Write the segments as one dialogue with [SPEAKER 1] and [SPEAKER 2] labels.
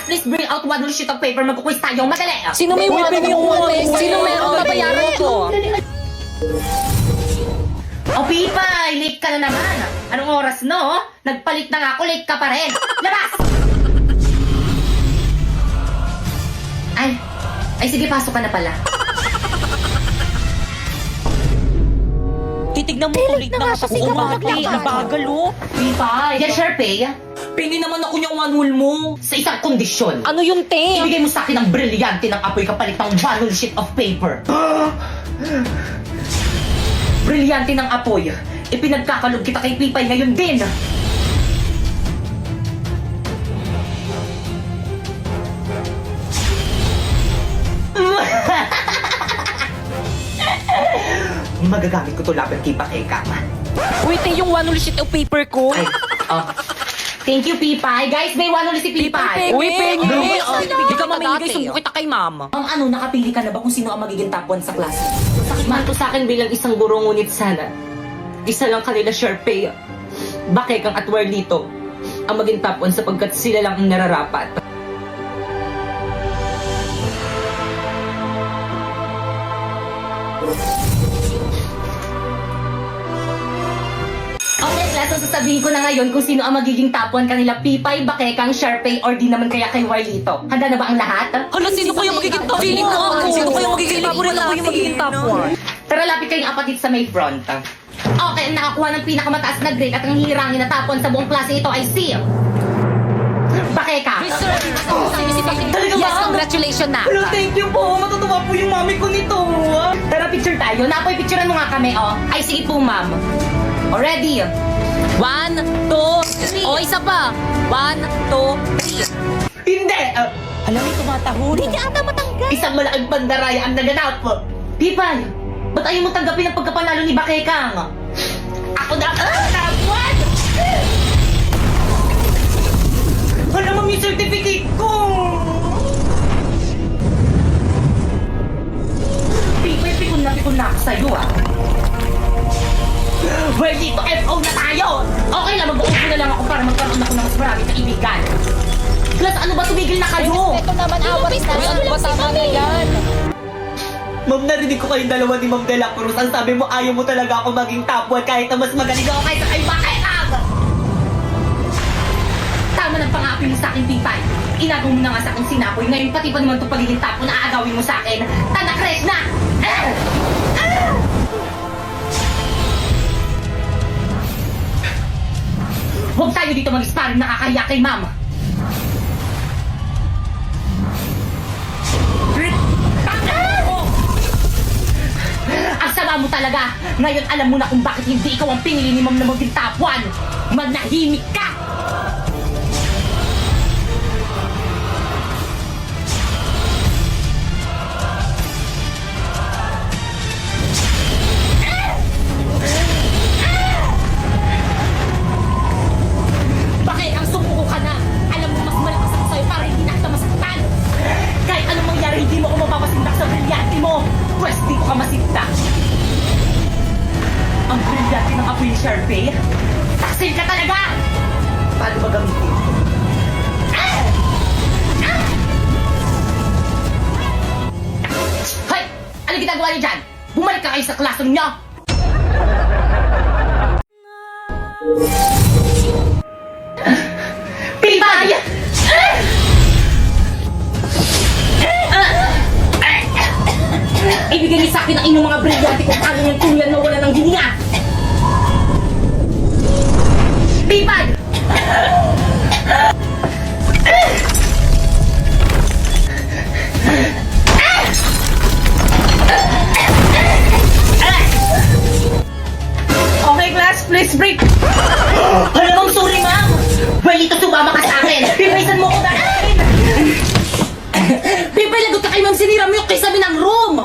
[SPEAKER 1] class, please bring out one sheet of paper. Magkukwis tayo. Madali.
[SPEAKER 2] Sino may wala ng Sino meron babayaran ko?
[SPEAKER 1] O Pipay, late ka na naman. Anong oras no? Nagpalit na nga ako, late ka pa rin. Labas! Ay sige, pasok ka na pala.
[SPEAKER 2] Titignan mo ulit na sa kumate. Ang bagal oh.
[SPEAKER 1] Pipay, yan Sharpay.
[SPEAKER 2] Pili naman ako niyang manhul mo.
[SPEAKER 1] Sa isang kondisyon.
[SPEAKER 2] Ano yung te?
[SPEAKER 1] Ibigay mo sa akin ang brilyante ng apoy kapalit ng one sheet of paper. Brilyante ng apoy. Ipinagkakalog kita kay Pipay ngayon din. Magagamit ko to laban kay Pakekama.
[SPEAKER 2] Wait, te, yung one sheet of paper ko.
[SPEAKER 1] Ay, thank you, Pipay. Guys, may one ulit si Pipay.
[SPEAKER 2] Uy, pengi. Hindi ka mamingay,
[SPEAKER 3] dati.
[SPEAKER 2] sumbong kita kay mama.
[SPEAKER 1] Ano, nakapili ka na ba kung sino ang magiging top 1 sa klase? Sakit man to sa akin bilang isang guro, ngunit sana isa lang kanila Sharpay, Bakekang at Warlito ang maging top 1 sapagkat sila lang ang nararapat. Okay, class, so sasabihin ko na ngayon kung sino ang magiging top 1 kanila Pipay, Bakekang, Sharpay, or di naman kaya kay Warlito. Handa na ba ang lahat?
[SPEAKER 2] Hala, sino kaya magiging top 1? Feeling ko ako. Sino kaya magiging favorite ako yung magiging top 1?
[SPEAKER 1] Tara, lapit kayong apat dito sa may front. Okay, ang nakakuha ng pinakamataas na grade at ang hihirangin na top 1 sa buong klase ito ay si Bakeka.
[SPEAKER 2] Yes, congratulations na.
[SPEAKER 1] Hello, thank you po. Matutuwa po yung mami ko nito. Tara, picture tayo. Napoy, picturean mo nga kami, oh. Ay, sige po, ma'am. O, ready?
[SPEAKER 2] 1, 2, 3. O, isa pa. 1, 2, 3.
[SPEAKER 1] Hindi!
[SPEAKER 2] Alam mo, tumatahol.
[SPEAKER 3] Hindi ka ata matanggal.
[SPEAKER 1] Isang malaking bandaraya ang naganap. Pipay, ba't ayaw mo tanggapin ang pagkapanalo ni Bakekang? Ako na top 1! Alam mo yung certificate ko! Pipay, pikon na ako sa'yo, ah. Well, dito FO na tayo! Okay lang, mag-uupo na lang ako para magkaroon ako ng mas maraming kaibigan. Plus, ano ba, tumigil na kayo?
[SPEAKER 3] Ito naman awat na.
[SPEAKER 2] Ano ba, tama na yan?
[SPEAKER 1] Ma'am, narinig ko kayong dalawa ni Ma'am De La Cruz. Ang sabi mo, ayaw mo talaga ako maging top 1 kahit na mas magaling ako kaysa kay Bakekang! Tama ng pang-aapi mo sa akin, Pipay. Inagaw mo na nga sa akin sinapoy. Ngayon, pati pa naman itong pagiging top 1 na aagawin mo sa akin. Tanakres na! Huwag tayo dito mag-sparring, nakakahiya kay Ma'am. Ang sama mo talaga. Ngayon alam mo na kung bakit hindi ikaw ang pinili ni Ma'am na maging top 1. Manahimik ka! Bakit ang sumuko ka na? Alam mo mas malakas ako sa'yo para hindi na kita masaktan. Kahit anong mangyari, hindi mo ako mapapasindak sa brilyante mo. Pwes, dito ka masindak. Ang brilyante ng apoy ni Sharpay. Taksil ka talaga! Paano ba gamitin? Hoy! Ano ginagawa niyo dyan? Bumalik ka kayo sa classroom niyo! Pipay! Ibigay niyo sa akin ang inyong mga brilyante kung ano yung tuloyan na wala ng hininga! Pipay! Okay, class, please break! Alam mo, sorry, ma'am! Well, ito sumama ka sa akin! Pipaysan mo ko na akin! Pipay, lagot ka kay ma'am, sinira mo yung kisabi ng room!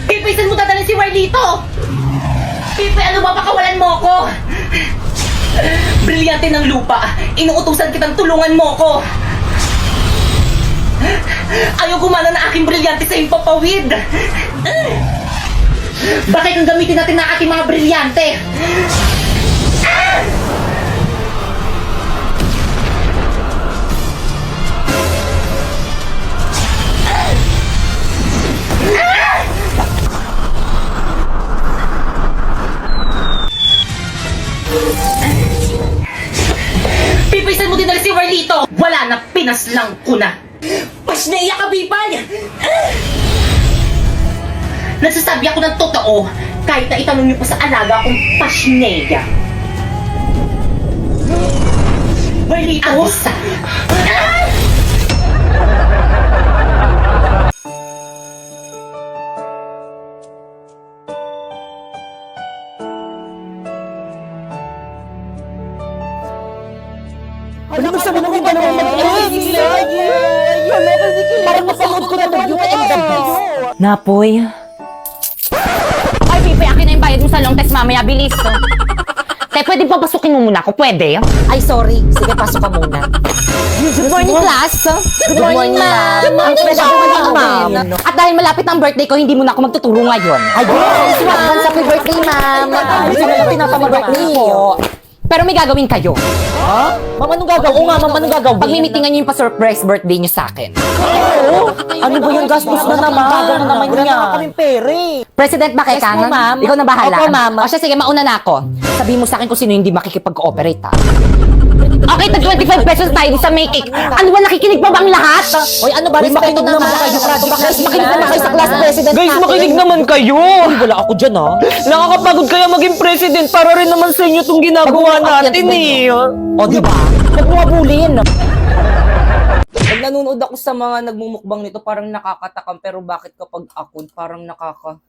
[SPEAKER 1] Pipay, saan mo dadalhin si Warlito? Pipay, ano ba, pakawalan mo ko? Brilyante ng lupa, inuutusan kitang tulungan mo ko! Ayaw gumana na aking brilyante sa impapawid! Bakit ang gamitin natin ng ating mga brilyante? Wala na, pinaslang ko na.
[SPEAKER 2] Pasneya ka, Bipay!
[SPEAKER 1] Nagsasabi ako ng totoo, kahit na itanong niyo pa sa alaga kong Pasneya.
[SPEAKER 2] Barlito!
[SPEAKER 1] Agisa!
[SPEAKER 3] Ano ba sabi ng dalawang Parang napanood ko na Beauty and the Beast.
[SPEAKER 2] Napoy. Ay, Bipay, akin na yung bayad mo sa long test mamaya. Bilis, no? Te, pwede pa pasukin mo muna ako? Pwede?
[SPEAKER 3] Ay, sorry. Sige, pasok ka muna.
[SPEAKER 2] Good morning, class. Good morning, ma'am.
[SPEAKER 3] Good morning,
[SPEAKER 2] Ang special
[SPEAKER 3] ma'am.
[SPEAKER 2] ko ma'am. At dahil malapit ang birthday ko, hindi muna ako magtuturo ngayon.
[SPEAKER 3] Ayun! Advance happy birthday, ma'am. Gusto mo na tinatama birthday mo.
[SPEAKER 2] Pero may gagawin kayo.
[SPEAKER 3] Ha? Ma'am, anong gagawin? Oo nga, ma'am, anong gagawin?
[SPEAKER 2] Pag mimitingan niyo yung pa-surprise birthday niyo sa akin.
[SPEAKER 3] Oo! Ano ba yung gastos na naman? Gano'n naman
[SPEAKER 2] Wala
[SPEAKER 3] niya.
[SPEAKER 2] naman
[SPEAKER 3] kaming pere.
[SPEAKER 2] President ba kay
[SPEAKER 3] Yes po,
[SPEAKER 2] Kang?
[SPEAKER 3] ma'am.
[SPEAKER 2] Ikaw na bahala.
[SPEAKER 3] Opo, ma'am.
[SPEAKER 2] O siya, sige, mauna na ako. Sabihin mo sa akin kung sino hindi makikipag-cooperate, ha? Okay, tag 25 pesos tayo sa may cake. Ano ba, nakikinig pa bang lahat?
[SPEAKER 3] Oy, ano ba? Respeto naman kayo. Makinig naman kayo sa class president
[SPEAKER 4] Guys,
[SPEAKER 3] natin.
[SPEAKER 4] makinig naman kayo!
[SPEAKER 3] Uy, wala ako dyan, ha?
[SPEAKER 4] Nakakapagod kaya maging president para rin naman sa inyo itong ginagawa natin eh.
[SPEAKER 3] O, di ba? Huwag mo abulin.
[SPEAKER 1] Pag nanonood ako sa mga nagmumukbang nito, parang nakakatakam. Pero bakit kapag ako, parang nakakadiri.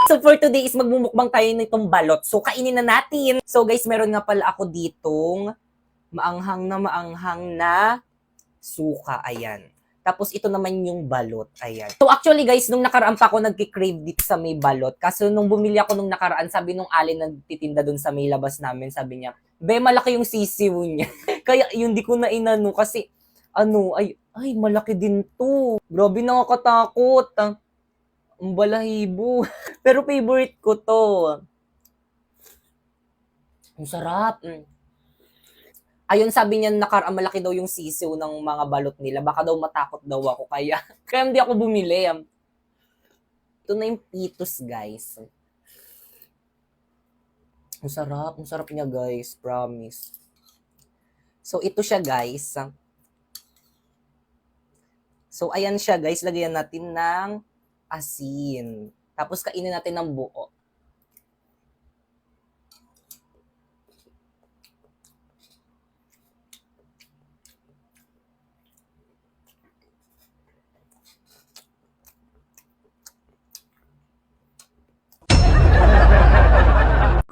[SPEAKER 3] So for today is magmumukbang tayo nitong balot. So kainin na natin. So guys, meron nga pala ako ditong maanghang na suka. Ayan. Tapos ito naman yung balot. Ayan. So actually guys, nung nakaraan pa ako nagki-crave dito sa may balot. Kaso nung bumili ako nung nakaraan, sabi nung alin nagtitinda dun sa may labas namin, sabi niya, be, malaki yung sisiw niya. Kaya yun, di ko na inano kasi ay malaki din to. Grabe, nakakatakot. Ang balahibo. Pero favorite ko to. Ang sarap. Ayun, sabi niya nakaraan malaki daw yung sisiw ng mga balot nila. Baka daw matakot daw ako. Kaya hindi ako bumili. Ito na yung pitos, guys. Ang sarap. Ang sarap niya, guys. Promise. So, ito siya, guys. So, ayan siya, guys. Lagyan natin ng asin. Tapos kainin natin ng buo.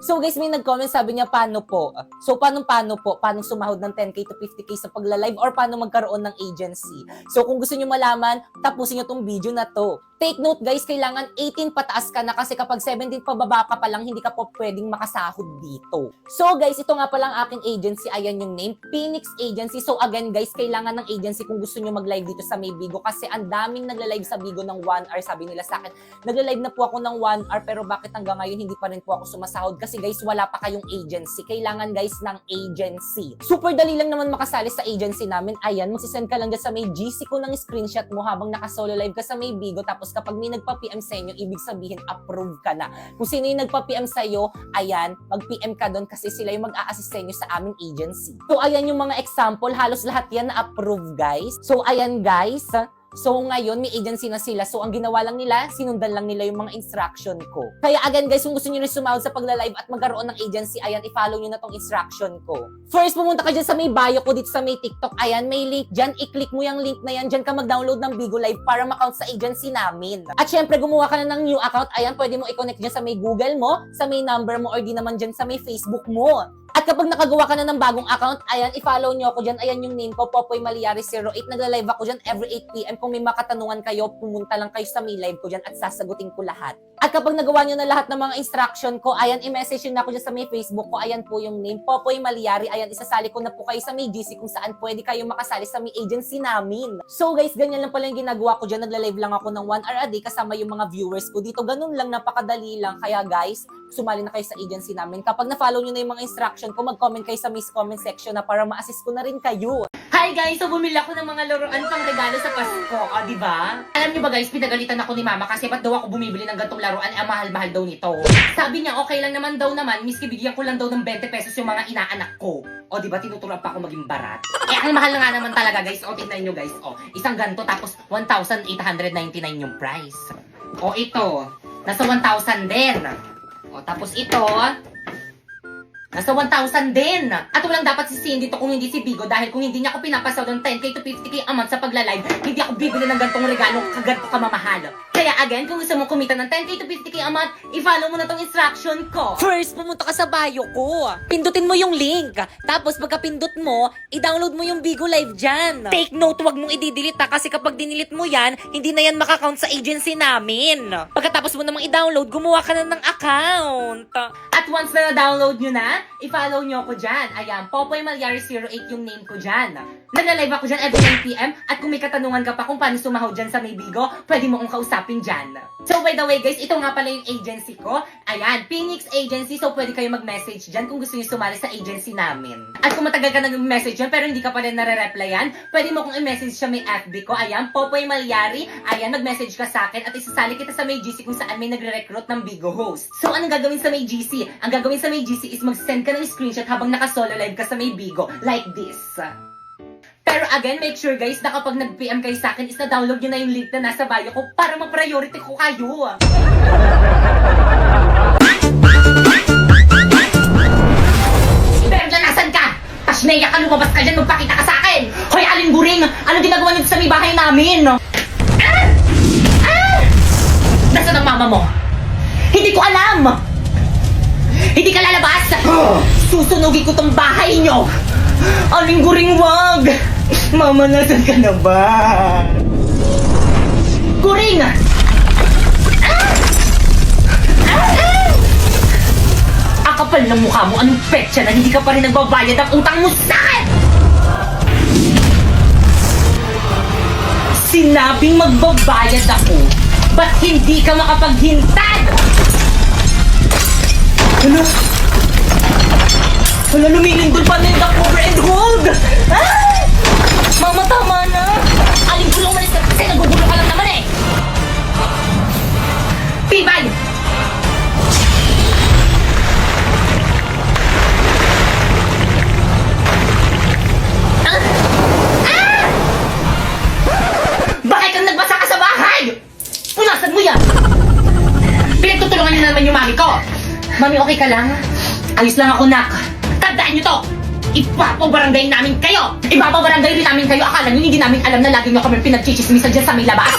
[SPEAKER 3] So guys, may nag-comment, sabi niya, paano po? So paano po? Paano sumahod ng 10k to 50k sa pagla-live or paano magkaroon ng agency? So kung gusto niyo malaman, tapusin niyo tong video na to. Take note guys, kailangan 18 pataas ka na kasi kapag 17 pababa ka pa lang, hindi ka po pwedeng makasahod dito. So guys, ito nga palang aking agency. Ayan yung name, Phoenix Agency. So again guys, kailangan ng agency kung gusto niyo mag-live dito sa may Bigo kasi ang daming nagla-live sa Bigo ng 1 hour. Sabi nila sa akin, nagla-live na po ako ng 1 hour pero bakit hanggang ngayon hindi pa rin po ako sumasahod? Kasi guys, wala pa kayong agency. Kailangan guys ng agency. Super dali lang naman makasali sa agency namin. Ayan, magsisend ka lang dyan sa may GC ko ng screenshot mo habang naka-solo live ka sa may Bigo. Tapos kapag may nagpa-PM sa inyo, ibig sabihin approve ka na. Kung sino yung nagpa-PM sa'yo, ayan, mag-PM ka doon kasi sila yung mag-a-assist sa inyo sa aming agency. So ayan yung mga example, halos lahat yan na approve guys. So ayan guys, so ngayon may agency na sila. So ang ginawa lang nila, sinundan lang nila yung mga instruction ko. Kaya again guys, kung gusto niyo rin sumahod sa pagla-live at magkaroon ng agency, ayan, i-follow niyo na tong instruction ko. First, pumunta ka dyan sa may bio ko dito sa may TikTok. Ayan, may link dyan. I-click mo yung link na yan. Dyan ka mag-download ng Bigo Live para ma-count sa agency namin. At syempre, gumawa ka na ng new account. Ayan, pwede mo i-connect dyan sa may Google mo, sa may number mo, or di naman dyan sa may Facebook mo. At kapag nakagawa ka na ng bagong account, ayan, i-follow nyo ako dyan. Ayan yung name ko, Popoy Maliari 08. Nagla-live ako dyan every 8 p.m. Kung may makatanungan kayo, pumunta lang kayo sa may live ko dyan at sasagutin ko lahat. At kapag nagawa nyo na lahat ng mga instruction ko, ayan, i-message nyo na ako dyan sa may Facebook ko. Ayan po yung name, Popoy Maliari. Ayan, isasali ko na po kayo sa may GC kung saan pwede kayo makasali sa may agency namin. So guys, ganyan lang pala yung ginagawa ko dyan. Nagla-live lang ako ng 1 hour a day kasama yung mga viewers ko dito. Ganun lang, napakadali lang. Kaya guys, sumali na kayo sa agency namin. Kapag na-follow nyo na yung mga instruction ko, mag-comment kayo sa comment section na para ma-assist ko na rin kayo.
[SPEAKER 1] Hi guys! So bumili ako ng mga laruan pang regalo sa Pasko, di ba? Alam niyo ba guys, pinagalitan ako ni Mama kasi ba't daw ako bumibili ng gantong laruan, ang mahal-mahal daw nito. Sabi niya, okay lang naman daw naman, miski bigyan ko lang daw ng 20 pesos yung mga inaanak ko. O di ba, tinuturuan pa ako maging barat. Eh, ang mahal na nga naman talaga guys. O, tignan nyo guys. O, isang ganto tapos 1,899 yung price. O, ito. Nasa 1,000 din. O, tapos ito. Nasa 1,000 din. At walang dapat sisihin dito kung hindi si Bigo dahil kung hindi niya ako pinapasaw ng 10k to 50k a month sa pagla-live, hindi ako bibili ng gantong regalo kaganto kamamahal. Kaya again, kung gusto mo kumita ng 10k to 50k a month, i-follow mo na tong instruction ko.
[SPEAKER 3] First, pumunta ka sa bio ko. Pindutin mo yung link. Tapos pagka-pindot mo, i-download mo yung Bigo Live dyan. Take note, wag mong i-delete kasi kapag dinilit mo yan, hindi na yan makakount sa agency namin. Pagkatapos mo namang i-download, gumawa ka na ng account.
[SPEAKER 1] At once na na-download nyo na, i-follow nyo ako dyan. Ayan, Popoy Malyari 08 yung name ko dyan. Nagla-live ako dyan every 9pm at kung may katanungan ka pa kung paano sumahod dyan sa may Bigo, pwede mo akong kausapin dyan. So by the way guys, ito nga pala yung agency ko. Ayan, Phoenix Agency. So pwede kayo mag-message dyan kung gusto nyo sumali sa agency namin. At kung matagal ka nag-message dyan pero hindi ka pa rin nare-replyan, pwede mo akong i-message sa may FB ko. Ayan, Popoy Malyari. Ayan, mag-message ka sa akin at isasali kita sa may GC kung saan may nagre-recruit ng Bigo host. So anong gagawin sa may GC? Ang gagawin sa may GC is mag-send ka ng screenshot habang naka-solo live ka sa may Bigo. Like this. Pero again, make sure guys na kapag nag-PM kayo sa akin is na-download nyo na yung link na nasa bio ko para ma-priority ko kayo. Pero dyan, nasan ka? Tashneya ka, lumabas ka dyan, magpakita ka sa akin! Hoy, Aling Buring! Ano ginagawa nito sa may bahay namin? Nasaan ang mama mo? Hindi ko alam! Hindi ka lalabas! Susunugin ko tong bahay nyo! Aling Guring, wag! Mama, nasan ka na ba? Guring! Akapal ng mukha mo, anong petsa na hindi ka pa rin nagbabayad ang utang mo sa akin? Sinabing magbabayad ako, ba't hindi ka makapaghintad? Ano? Wala, lumilindol pa na yung cover and hold! Ah! Mama, tama na! Aling ko lang umalis ka kasi nagugulo ka lang naman eh! Tibay! Ah! Ah! Bakit kang nagbasa ka sa bahay? Punasan mo yan! Pinagtutulungan niyo na naman yung mami ko! Mami, okay ka lang? Ayos lang ako, nak. Tandaan nyo to! Ipapabarangay namin kayo! Ipapabarangay rin namin kayo! Akala nyo hindi namin alam na lagi nyo kami pinagchichismisan dyan sa may labas!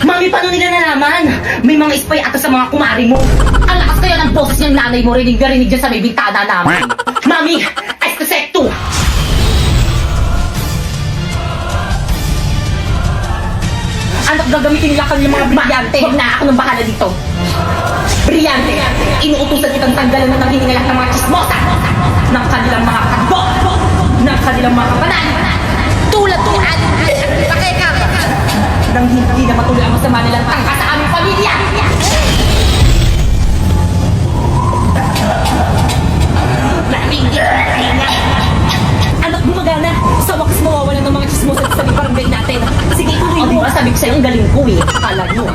[SPEAKER 1] Mami, paano nila nalaman? May mga spy ata sa mga kumari mo! Ang lakas kaya ng boses ng nanay mo rinig na rinig dyan sa may bintana namin! Mami! Escoset 2! Anak, gagamitin nila kami mga brilyante! Huwag na ako nang bahala dito! Brilyante! Inuutusan kitang tanggalan ng hiningalak ng mga chismosa! Ng kanilang mga kago! Ng kanilang mga kapanan! Tulad ko! Pakeka! Nang hindi na matuloy ang masama nilang tangka sa aming pamilya! Anak, gumagana! Sa wakas mawawala ng mga chismosa sa barangay natin! Sige, tuloy mo! O diba, sabi ko sa'yo, ang galing ko eh! Akala nyo!